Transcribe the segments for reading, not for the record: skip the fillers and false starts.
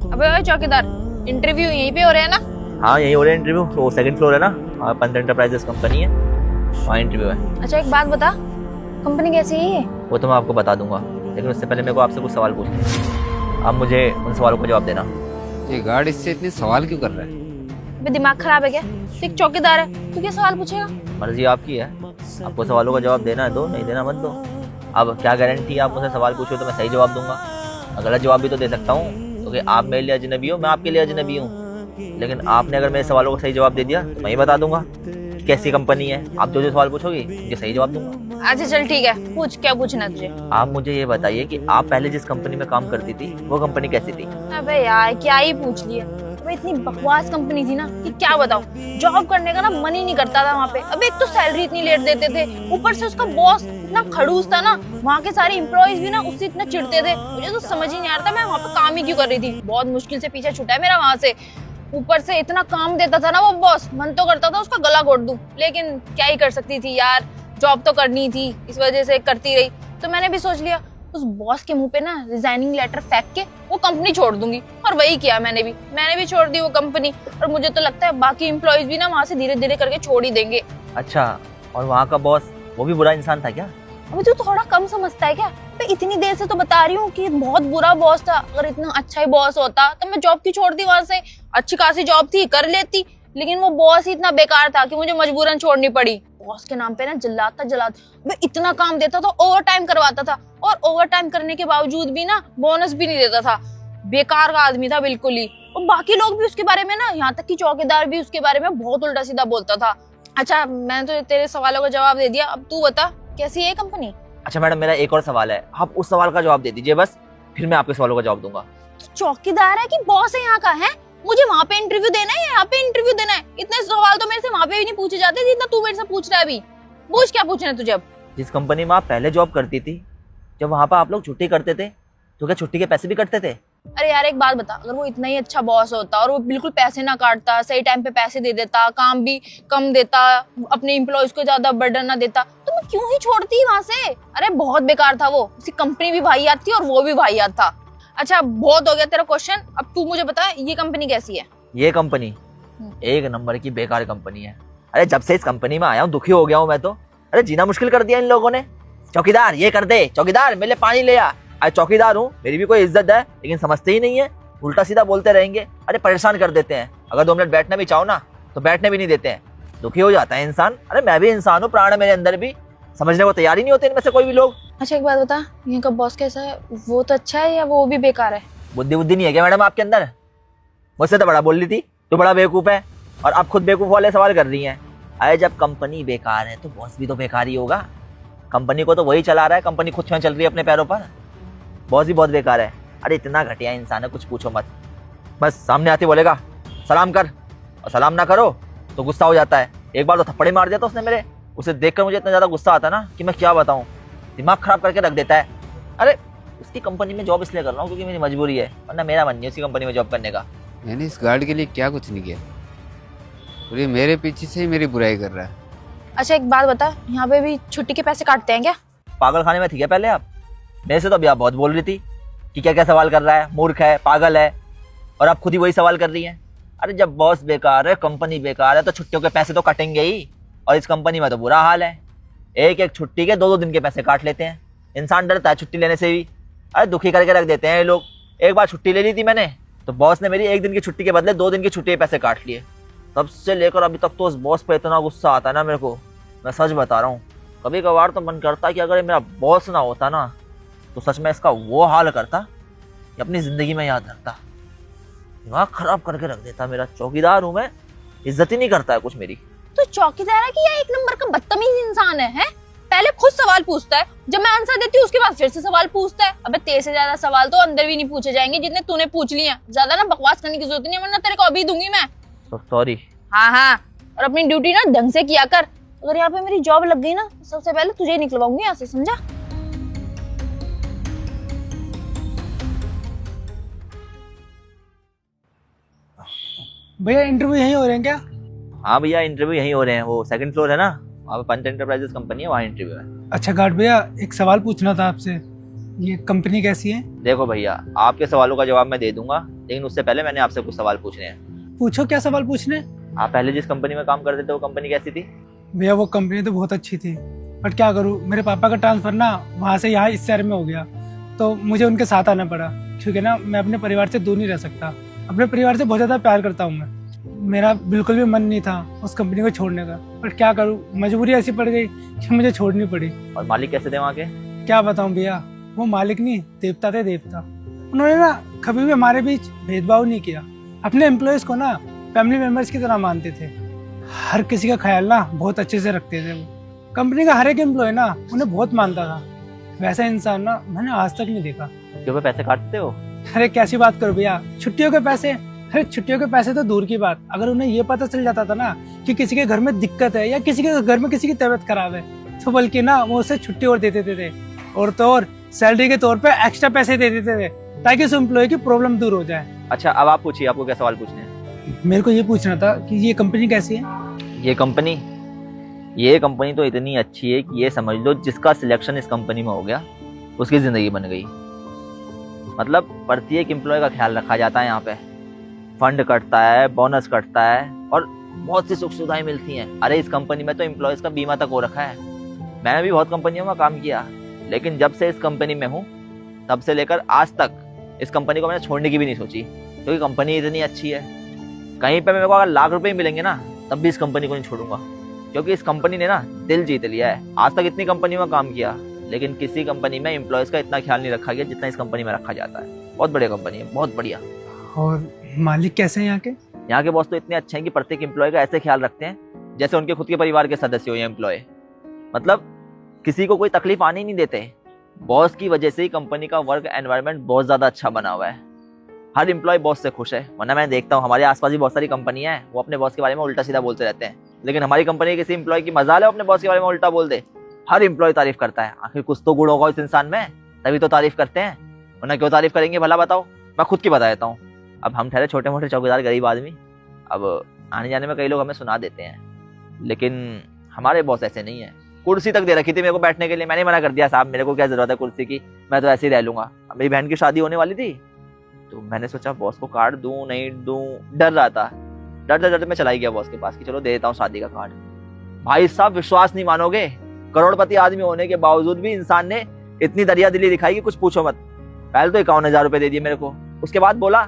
अबे ओए चौकीदार, इंटरव्यू यहीं पे हो रहा है ना? हाँ यही हो रहा है इंटरव्यू। तो सेकंड फ्लोर है ना, वहाँ पंत एंटरप्राइजेस कंपनी है, वहाँ इंटरव्यू है। अच्छा एक बात बता, कंपनी कैसी है ये? वो तो मैं आपको बता दूंगा, लेकिन उससे पहले मेरे को आपसे कुछ सवाल पूछने हैं। आप मुझे उन सवालों का जवाब देना। ये गार्ड इससे इतने सवाल क्यों कर रहा है? अबे दिमाग खराब है क्या? तू एक चौकीदार है, तू क्या सवाल पूछेगा? मर्जी आपकी है, आपको सवालों का जवाब देना है दो, नहीं देना मत दो। अब क्या गारंटी है आप मुझसे सवाल पूछो तो मैं सही जवाब दूंगा? गलत जवाब भी तो दे सकता हूँ, क्योंकि आप मेरे लिए अजनबी हो, मैं आपके लिए अजनबी हूँ। लेकिन आपने अगर मेरे सवालों का सही जवाब दे दिया तो मैं ही बता दूंगा कि कैसी कंपनी है। आप जो जो सवाल पूछोगे उनके सही जवाब दूंगा। अच्छा चल ठीक है, पूछ, क्या पूछना है तुझे? आप मुझे ये बताइए कि आप पहले जिस कंपनी में काम करती थी वो कंपनी कैसी थी? अबे यार क्या ही पूछ लिया। अबे इतनी बकवास कंपनी थी ना कि क्या बताऊं, जॉब करने का ना मन ही नहीं करता था वहाँ पे। अबे एक तो सैलरी इतनी लेट देते थे, ऊपर से उसका बॉस इतना खड़ूस था ना, वहाँ के सारे एम्प्लॉइज भी ना उससे इतना चिढ़ते थे। मुझे तो समझ ही नहीं आ रहा था मैं वहाँ पे काम ही क्यों कर रही थी। बहुत मुश्किल से पीछा छुटा है मेरा वहाँ से। ऊपर से इतना काम देता था ना वो बॉस, मन तो करता था उसका गला घोट दूं, लेकिन क्या ही कर सकती थी यार, जॉब तो करनी थी, इस वजह से करती रही। तो मैंने भी सोच लिया उस बॉस के मुंह पे ना रिजाइनिंग लेटर फेंक के वो कंपनी छोड़ दूंगी, और वही किया मैंने भी छोड़ दी वो कंपनी। और मुझे तो लगता है बाकी एम्प्लॉइज भी ना वहाँ से धीरे धीरे करके छोड़ ही देंगे। अच्छा, और वहाँ का बॉस वो भी बुरा इंसान था क्या? अभी तू थोड़ा कम समझता है क्या? मैं इतनी देर से तो बता रही हूँ कि बहुत बुरा बॉस था। अगर इतना अच्छा ही बॉस होता तो मैं जॉब क्यों छोड़ती वहां से? अच्छी खासी जॉब थी, कर लेती, लेकिन वो बॉस ही इतना बेकार था कि मुझे मजबूरन छोड़नी पड़ी। बॉस के नाम पे ना जलाता मैं इतना काम देता था, ओवर टाइम करवाता था, और ओवर टाइम करने के बावजूद भी ना बोनस भी नहीं देता था। बेकार का आदमी था बिल्कुल ही। और बाकी लोग भी उसके बारे में ना, यहाँ तक कि चौकीदार भी उसके बारे में बहुत उल्टा सीधा बोलता था। अच्छा मैंने तो तेरे सवालों का जवाब दे दिया, अब तू बता कैसी है कंपनी? अच्छा मैडम, मेरा एक और सवाल है, आप उस सवाल का जवाब दे दीजिए बस, फिर मैं आपके सवालों का जवाब दूंगा। चौकीदार है कि बॉस है यहाँ का? है मुझे वहाँ पे इंटरव्यू देना है या यहाँ पे इंटरव्यू देना है? इतने सवाल तो मेरे से वहाँ पे भी नहीं पूछे जाते जितना तू मेरे से पूछ रहा है अभी। पूछ, क्या पूछना है तुझे अब? जिस कंपनी में आप पहले जॉब करती थी, जब वहाँ पर आप लोग छुट्टी करते थे तो क्या छुट्टी के पैसे भी कटते थे? अरे यार एक बात बता, अगर वो इतना ही अच्छा बॉस होता और वो बिल्कुल पैसे ना काटता, सही टाइम पे पैसे दे देता, काम भी कम देता, अपने एम्प्लॉइज को ज्यादा बर्डन ना देता, तो मैं क्यों ही छोड़ती वहां से? अरे बहुत बेकार था वो, उसकी कंपनी भी वाहियात थी और वो भी वाहियात था। अच्छा बहुत हो गया तेरा क्वेश्चन, अब तू मुझे बता ये कंपनी कैसी है? ये कंपनी एक नंबर की बेकार कंपनी है। अरे जब से इस कंपनी में आया हूँ दुखी हो गया हूँ मैं तो। अरे जीना मुश्किल कर दिया इन लोगों ने। चौकीदार ये कर दे, चौकीदार मेरे लिए पानी ले आ। आज चौकीदार हूँ, मेरी भी कोई इज्जत है, लेकिन समझते ही नहीं है, उल्टा सीधा बोलते रहेंगे। अरे परेशान कर देते हैं, अगर 2 मिनट बैठना भी चाहो ना तो बैठने भी नहीं देते हैं। दुखी हो जाता है इंसान। अरे मैं भी इंसान हूँ, प्राण है मेरे अंदर भी, समझने को तैयार ही नहीं होते इनमें से कोई भी लोग। अच्छा एक बात बता, यहाँ का बॉस कैसा है? वो तो अच्छा है या वो भी बेकार है? बुद्धि नहीं है क्या मैडम आपके अंदर? मुझसे तो बड़ा बोल रही थी, तू बड़ा बेवकूफ है, और अब खुद बेवकूफ वाले सवाल कर रही है। अरे जब कंपनी बेकार है तो बॉस भी तो बेकार ही होगा। कंपनी को तो वही चला रहा है, कंपनी खुद में चल रही है अपने पैरों पर, बॉस भी बहुत बेकार है। अरे इतना घटिया इंसान है, कुछ पूछो मत। बस सामने आते बोलेगा सलाम कर, और सलाम ना करो तो गुस्सा हो जाता है। एक बार तो थप्पड़ मार दिया था उसने मेरे, उसे देखकर मुझे इतना ज़्यादा गुस्सा आता ना कि मैं क्या बताऊँ, दिमाग खराब करके रख देता है। अरे उसकी कंपनी में जॉब इसलिए कर रहा हूँ क्योंकि मेरी मजबूरी है, वरना मेरा मन नहीं है उसकी कंपनी में जॉब करने का। मैंने इस गार्ड के लिए क्या कुछ नहीं किया, और ये मेरे पीछे से ही मेरी बुराई कर रहा है। अच्छा एक बात बता, यहाँ पे भी छुट्टी के पैसे काटते हैं क्या? पागल खाने में थी क्या पहले आप? मेरे से तो अभी आप बहुत बोल रही थी कि क्या क्या सवाल कर रहा है, मूर्ख है, पागल है, और आप खुद ही वही सवाल कर रही हैं। अरे जब बॉस बेकार है, कंपनी बेकार है, तो छुट्टियों के पैसे तो कटेंगे ही, और इस कंपनी में तो बुरा हाल है। एक एक छुट्टी के 2-2 दिन के पैसे काट लेते हैं। इंसान डरता है छुट्टी लेने से भी। अरे दुखी करके रख देते हैं ये लोग। एक बार छुट्टी ले ली थी मैंने, तो बॉस ने मेरी 1 दिन की छुट्टी के बदले 2 दिन की छुट्टी के पैसे काट लिए। तब से लेकर अभी तक तो उस बॉस पर इतना गुस्सा आता है ना मेरे को, मैं सच बता रहा हूँ। कभी कभार तो मन करता है कि अगर ये मेरा बॉस ना होता ना तो सच में इसका वो हाल करता कि अपनी जिंदगी में याद रखता। दिमाग खराब करके रख देता। मेरा चौकीदार हूँ मैं, इज्जत ही नहीं करता है कुछ मेरी। तो चौकीदार है कि या 1 नंबर का बदतमीज इंसान है? पहले खुद सवाल पूछता है, जब मैं आंसर देती हूँ उसके बाद फिर से सवाल पूछता है। अबे तेरे से ज्यादा सवाल तो अंदर भी नहीं पूछे जाएंगे जितने तूने पूछ लिए। ज्यादा ना बकवास करने की जरूरत नहीं है, वरना तेरे को अभी दूंगी मैं। सॉरी। हाँ, और अपनी ड्यूटी ना ढंग से किया कर। अगर यहाँ पे मेरी जॉब लग गई ना, सबसे पहले तुझे ही निकलवाऊंगी यहाँ से, समझा? भैया इंटरव्यू यहीं हो रहे हैं क्या? हाँ भैया इंटरव्यू यहीं हो रहे हैं, वो 2nd फ्लोर है ना, वहाँ पे पंत एंटरप्राइजेस कंपनी है, वहाँ इंटरव्यू है। अच्छा गार्ड भैया, एक सवाल पूछना था आपसे, ये कंपनी कैसी है? देखो भैया, आपके सवालों का जवाब मैं दे दूंगा, लेकिन उससे पहले मैंने आपसे कुछ सवाल पूछने हैं। पूछो, क्या सवाल पूछने? आप पहले जिस कंपनी में काम करते थे वो कंपनी कैसी थी? भैया वो कंपनी तो बहुत अच्छी थी, बट क्या करूँ, मेरे पापा का ट्रांसफर ना वहाँ से यहाँ इस शहर में हो गया, तो मुझे उनके साथ आना पड़ा। क्योंकि ना मैं अपने परिवार से दूर नहीं रह सकता। अपने परिवार से बहुत ज़्यादा प्यार करता हूँ मैं। मेरा बिल्कुल भी मन नहीं था उस कंपनी को छोड़ने का, बट क्या करूँ, मजबूरी ऐसी पड़ गई कि मुझे छोड़नी पड़ी। और मालिक कैसे थे वहाँ के? क्या बताऊँ भैया, वो मालिक नहीं, देवता थे, देवता। उन्होंने ना कभी भी हमारे बीच भेदभाव नहीं किया। अपने एम्प्लॉयज़ को ना फैमिली मेम्बर्स की तरह मानते थे। हर किसी का ख्याल ना बहुत अच्छे से रखते थे वो। कंपनी का हर एक एम्प्लॉय ना उन्हें बहुत मानता था। वैसा इंसान ना मैंने आज तक नहीं देखा। क्यों पे पैसे काटते हो? अरे कैसी बात करो भैया, छुट्टियों के पैसे? अरे छुट्टियों के पैसे तो दूर की बात, अगर उन्हें ये पता चल जाता था ना कि किसी के घर में दिक्कत है या किसी के घर में किसी की तबीयत खराब है, तो बल्कि ना वो उसे छुट्टी और दे देते थे। और तो और सैलरी के तौर पे एक्स्ट्रा पैसे दे देते थे ताकि उस एम्प्लॉय की प्रॉब्लम दूर हो जाए। अच्छा, अब आप पूछिए, आपको क्या सवाल पूछने हैं? मेरे को ये पूछना था कि ये कंपनी कैसी है? ये कंपनी तो इतनी अच्छी है कि ये समझ लो जिसका सिलेक्शन इस कंपनी में हो गया उसकी ज़िंदगी बन गई। मतलब प्रत्येक एम्प्लॉय का ख्याल रखा जाता है यहाँ पे। फंड कटता है, बोनस कटता है और बहुत सी सुख सुविधाएं मिलती हैं। अरे इस कंपनी में तो एम्प्लॉयज़ का बीमा तक हो रखा है। मैंने भी बहुत कंपनियों में काम किया, लेकिन जब से इस कंपनी में हूँ तब से लेकर आज तक इस कंपनी को मैंने छोड़ने की भी नहीं सोची, क्योंकि कंपनी इतनी अच्छी है। कहीं पे मेरे को अगर लाख रुपए मिलेंगे ना तब भी इस कंपनी को नहीं छोड़ूंगा, क्योंकि इस कंपनी ने ना दिल जीत लिया है। आज तक इतनी कंपनी में काम किया, लेकिन किसी कंपनी में एम्प्लॉयज का इतना ख्याल नहीं रखा गया जितना इस कंपनी में रखा जाता है। बहुत बढ़िया कंपनी है, बहुत बढ़िया। और मालिक कैसे हैं यहाँ के? यहाँ के बॉस तो इतने अच्छे हैं कि प्रत्येक एम्प्लॉय का ऐसे ख्याल रखते हैं जैसे उनके खुद के परिवार के सदस्य हो या एम्प्लॉय। मतलब किसी को कोई तकलीफ आने ही नहीं देते। बॉस की वजह से ही कंपनी का वर्क एनवायरनमेंट बहुत ज्यादा अच्छा बना हुआ है। हर एम्प्लॉय बॉस से खुश है। वरना मैं देखता हूँ हमारे आसपास भी बहुत सारी कंपनियां हैं, वो अपने बॉस के बारे में उल्टा सीधा बोलते रहते हैं, लेकिन हमारी कंपनी किसी एम्प्लॉय की मजाल है अपने बॉस के बारे में उल्टा बोल दे। हर एम्प्लॉय तारीफ करता है। आखिर कुछ तो गुण होगा इस इंसान में, तभी तो तारीफ करते हैं, वरना क्यों तारीफ करेंगे भला बताओ। मैं खुद की बता देता हूँ। अब हम ठहरे छोटे मोटे चौकीदार गरीब आदमी, अब आने जाने में कई लोग हमें सुना देते हैं, लेकिन हमारे बॉस ऐसे नहीं है। कुर्सी तक दे रखी थी मेरे को बैठने के लिए, मैंने मना कर दिया, साहब मेरे को क्या जरूरत है कुर्सी की, मैं तो ऐसे ही रह लूंगा। अब मेरी बहन की शादी होने वाली थी, तो मैंने सोचा बॉस को कार्ड दूं नहीं दूं, डर रहा था। डरते डरते मैं चला ही गया बॉस के पास कि चलो दे देता हूँ शादी का कार्ड। भाई साहब विश्वास नहीं मानोगे, करोड़पति आदमी होने के बावजूद भी इंसान ने इतनी दरिया दिली दिखाई कि कुछ पूछो मत। पहले तो 51,000 रुपए दे दिए मेरे को, उसके बाद बोला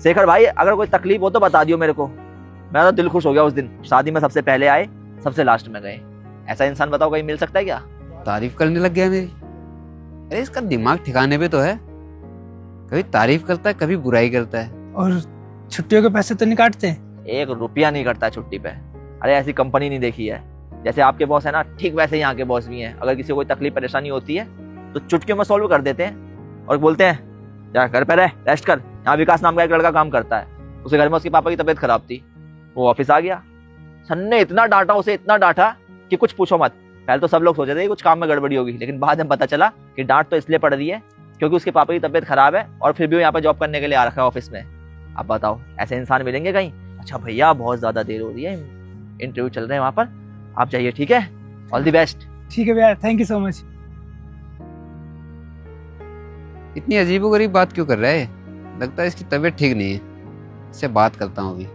शेखर भाई अगर कोई तकलीफ हो तो बता दियो मेरे को। मेरा तो दिल खुश हो गया उस दिन। शादी में सबसे पहले आए, सबसे लास्ट में गए। ऐसा इंसान बताओ कहीं मिल सकता है क्या? तारीफ करने लग गया मेरी। अरे इसका दिमाग ठिकाने पे तो है, कभी तारीफ करता है कभी बुराई करता है। और छुट्टियों के पैसे तो नहीं काटते? 1 रुपया नहीं करता है छुट्टी पे। अरे ऐसी कंपनी नहीं देखी है। जैसे आपके बॉस है ना, ठीक वैसे यहाँ के बॉस भी हैं। अगर किसी को कोई तकलीफ परेशानी होती है तो चुटकियों में सॉल्व कर देते हैं और बोलते हैं जा घर पे रह, रेस्ट कर। यहाँ विकास नाम का एक लड़का काम करता है, उसके घर में उसके पापा की तबीयत खराब थी, वो ऑफिस आ गया। सन ने इतना डांटा उसे, इतना डांटा कि कुछ पूछो मत। पहले तो सब लोग सोचे थे कुछ काम में गड़बड़ी होगी, लेकिन बाद में पता चला कि डांट तो इसलिए पड़ रही है क्योंकि उसके पापा की तबीयत खराब है और फिर भी वो यहाँ पे जॉब करने के लिए आ रखा है ऑफिस में। अब बताओ ऐसे इंसान मिलेंगे कहीं? अच्छा भैया बहुत ज्यादा देर हो रही है, इंटरव्यू चल रहे हैं वहां पर, आप जाइए, ठीक है? All the best. ठीक है भैया, थैंक यू सो मच। इतनी अजीबोगरीब बात क्यों कर रहा है? लगता है इसकी तबीयत ठीक नहीं है। इससे बात करता हूँ अभी।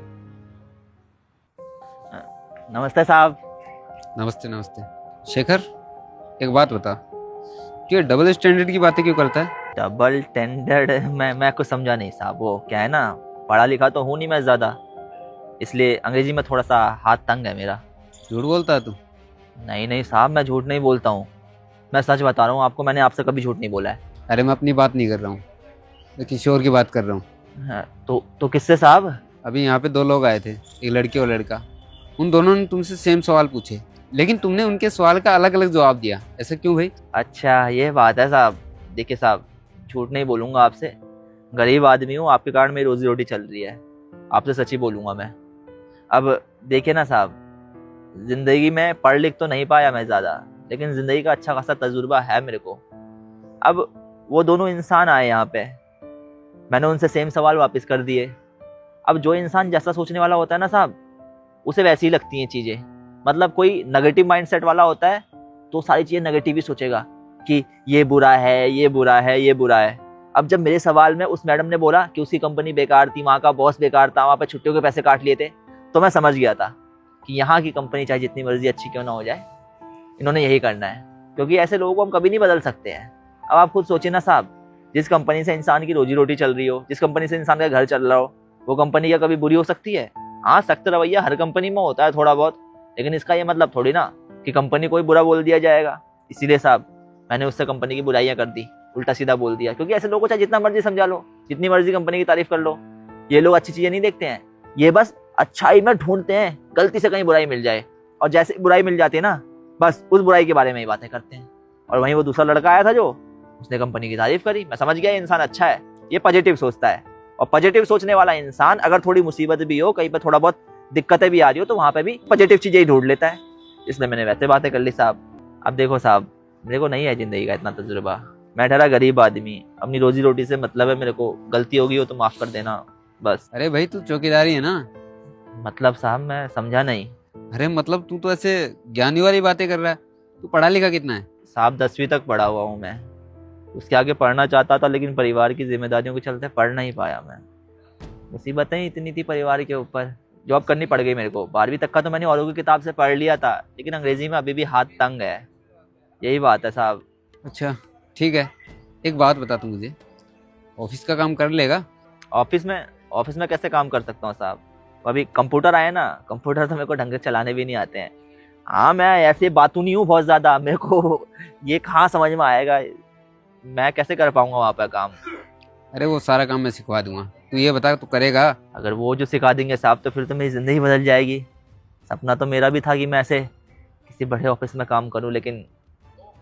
नमस्ते साहब। नमस्ते नमस्ते। शेखर एक बात बता, तू ये डबल स्टैंडर्ड की बातें क्यों करता है? Double tendered? मैं कुछ समझा नहीं साहब। वो क्या है ना, पढ़ा लिखा तो हूँ नहीं मैं ज्यादा, इसलिए अंग्रेजी में थोड़ा सा हाथ तंग है मेरा। झूठ बोलता है तू? नहीं साहब, मैं झूठ नहीं बोलता हूँ, मैं सच बता रहा हूँ आपको। मैंने आपसे कभी झूठ नहीं बोला है। अरे मैं अपनी बात नहीं कर रहा हूँ, मैं किशोर की बात कर रहा हूँ। हाँ, तो किससे साहब? अभी यहाँ पे 2 लोग आए थे, एक लड़की और लड़का। उन दोनों ने तुमसे सेम सवाल पूछे, लेकिन तुमने उनके सवाल का अलग अलग जवाब दिया। ऐसा क्यों भाई? अच्छा ये बात है साहब। देखिए साहब, झूठ नहीं बोलूँगा आपसे, गरीब आदमी हूँ, आपके कारण मेरी रोजी रोटी चल रही है, आपसे सच ही बोलूँगा मैं। अब देखिए ना साहब, जिंदगी में पढ़ लिख तो नहीं पाया मैं ज़्यादा, लेकिन ज़िंदगी का अच्छा खासा तजुर्बा है मेरे को। अब वो दोनों इंसान आए यहाँ पे, मैंने उनसे सेम सवाल वापस कर दिए। अब जो इंसान जैसा सोचने वाला होता है ना साहब, उसे वैसी ही लगती हैं चीज़ें। मतलब कोई नेगेटिव माइंडसेट वाला होता है तो सारी चीज़ें नेगेटिव ही सोचेगा कि ये बुरा है, ये बुरा है, ये बुरा है। अब जब मेरे सवाल में उस मैडम ने बोला कि उसकी कंपनी बेकार थी, वहाँ का बॉस बेकार था, वहाँ पे छुट्टियों के पैसे काट लिए थे, तो मैं समझ गया था कि यहाँ की कंपनी चाहे जितनी मर्जी अच्छी क्यों ना हो जाए, इन्होंने यही करना है, क्योंकि ऐसे लोगों को हम कभी नहीं बदल सकते हैं। अब आप खुद सोचिए ना साहब, जिस कंपनी से इंसान की रोजी रोटी चल रही हो, जिस कंपनी से इंसान का घर चल रहा हो, वो कंपनी क्या कभी बुरी हो सकती है? हाँ, सख्त रवैया हर कंपनी में होता है थोड़ा बहुत, लेकिन इसका ये मतलब थोड़ी ना कि कंपनी को ही बुरा बोल दिया जाएगा। इसीलिए साहब मैंने उससे कंपनी की बुराइयां कर दी, उल्टा सीधा बोल दिया, क्योंकि ऐसे लोगों को चाहे जितना मर्जी समझा लो, जितनी मर्जी कंपनी की तारीफ कर लो, ये लोग अच्छी चीजें नहीं देखते हैं, ये बस अच्छाई में ढूंढते हैं, गलती से कहीं बुराई मिल जाए, और जैसे बुराई मिल जाती है ना, बस उस बुराई के बारे में ही बातें करते हैं। और वहीं वो दूसरा लड़का आया था जो, उसने कंपनी की तारीफ करी, मैं समझ गया ये इंसान अच्छा है, ये पॉजिटिव सोचता है। और पॉजिटिव सोचने वाला इंसान अगर थोड़ी मुसीबत भी हो, कहीं पर थोड़ा बहुत दिक्कतें भी आ रही हो, तो वहां पे भी पॉजिटिव चीजें ही ढूंढ लेता है। इसलिए मैंने वैसे बातें कर ली साहब। अब देखो साहब, मेरे को नहीं है जिंदगी का इतना तजुर्बा, मैं ठहरा गरीब आदमी, अपनी रोजी रोटी से मतलब है मेरे को, गलती होगी हो तो माफ कर देना बस। अरे भाई तू चौकीदारी है ना। मतलब साहब मैं समझा नहीं। अरे मतलब तू तो ऐसे ज्ञानी वाली बातें कर रहा है। तू पढ़ा लिखा कितना है? साहब 10वीं तक पढ़ा हुआ हूँ मैं, उसके आगे पढ़ना चाहता था, लेकिन परिवार की जिम्मेदारियों के चलते पढ़ नहीं पाया मैं। मुसीबतें इतनी थी परिवार के ऊपर, जॉब करनी पड़ गई मेरे को। 12वीं तक का तो मैंने औरों की किताब से पढ़ लिया था, लेकिन अंग्रेजी में अभी भी हाथ तंग है, यही बात है साहब। अच्छा ठीक है, एक बात बता तू मुझे, ऑफिस का काम कर लेगा? ऑफिस में कैसे काम कर सकता हूँ साहब? अभी कंप्यूटर आए ना, कंप्यूटर तो मेरे को ढंग से चलाने भी नहीं आते हैं। हाँ, मैं ऐसे बातू नहीं हूँ बहुत ज़्यादा, मेरे को ये कहाँ समझ में आएगा, मैं कैसे कर पाऊंगा वहाँ पर काम? अरे वो सारा काम मैं सिखवा दूंगा, तू ये बता तू करेगा? अगर वो जो सिखा देंगे साहब तो फिर तो मेरी ज़िंदगी बदल जाएगी। सपना तो मेरा भी था कि मैं ऐसे किसी बड़े ऑफिस में काम करूं, लेकिन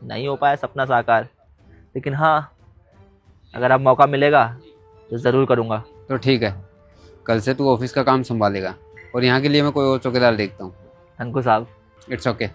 नहीं हो पाया सपना साकार। लेकिन हाँ, अगर अब मौका मिलेगा तो ज़रूर करूँगा। तो ठीक है, कल से तू ऑफिस का काम संभालेगा और यहाँ के लिए मैं कोई और चौकीदार देखता हूँ। अंकु साहब, इट्स ओके।